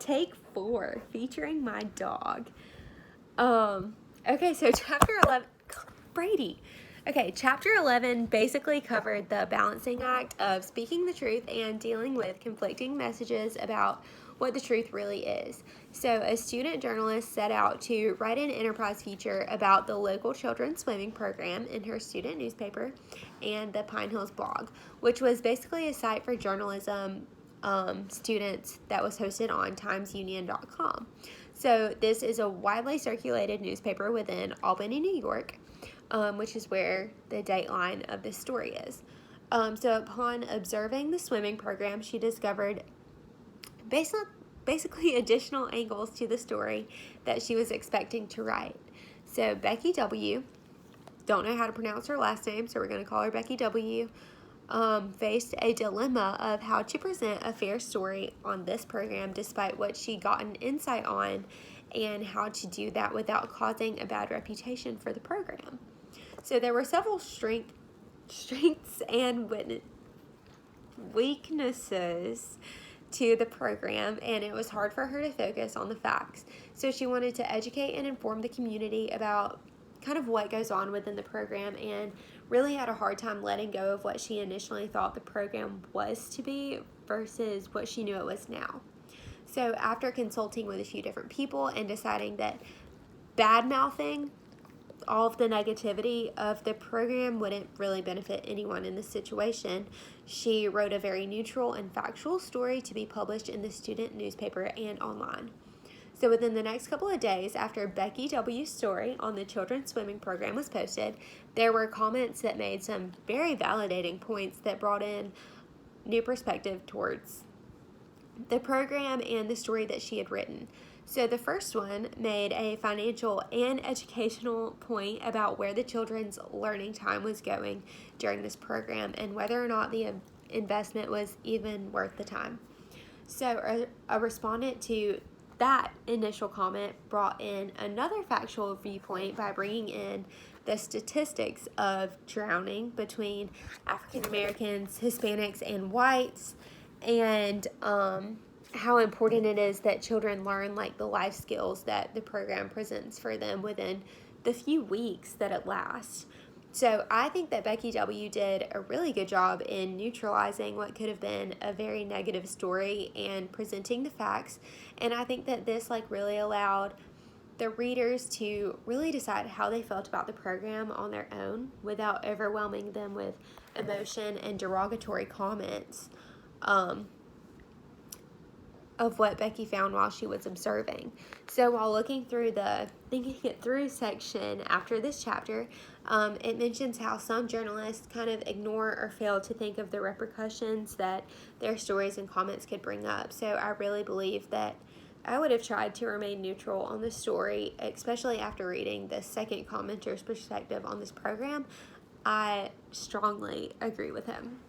Take 4, featuring my dog. Okay, so chapter 11, Brady. Okay, chapter 11 basically covered the balancing act of speaking the truth and dealing with conflicting messages about what the truth really is. So, a student journalist set out to write an enterprise feature about the local children's swimming program in her student newspaper and the Pine Hills blog, which was basically a site for journalism students that was hosted on timesunion.com. So, this is a widely circulated newspaper within Albany, New York, which is where the dateline of this story is. So, upon observing the swimming program, she discovered basically additional angles to the story that she was expecting to write. So, Becky W., don't know how to pronounce her last name, so we're going to call her Becky W., faced a dilemma of how to present a fair story on this program despite what she got an insight on, and how to do that without causing a bad reputation for the program. So there were several strengths and weaknesses to the program, and it was hard for her to focus on the facts. So she wanted to educate and inform the community about kind of what goes on within the program, and really had a hard time letting go of what she initially thought the program was to be versus what she knew it was now. So after consulting with a few different people and deciding that bad-mouthing all of the negativity of the program wouldn't really benefit anyone in this situation, she wrote a very neutral and factual story to be published in the student newspaper and online. So within the next couple of days after Becky W.'s story on the children's swimming program was posted, there were comments that made some very validating points that brought in new perspective towards the program and the story that she had written. So the first one made a financial and educational point about where the children's learning time was going during this program and whether or not the investment was even worth the time. So a respondent to that initial comment brought in another factual viewpoint by bringing in the statistics of drowning between African Americans, Hispanics, and whites, and how important it is that children learn like the life skills that the program presents for them within the few weeks that it lasts. So I think that Becky W. did a really good job in neutralizing what could have been a very negative story and presenting the facts. And I think that this really allowed the readers to really decide how they felt about the program on their own without overwhelming them with emotion and derogatory comments of what Becky found while she was observing. So while looking through the thinking it through section after this chapter, it mentions how some journalists kind of ignore or fail to think of the repercussions that their stories and comments could bring up. So I really believe that I would have tried to remain neutral on the story, especially after reading the second commenter's perspective on this program. I strongly agree with him.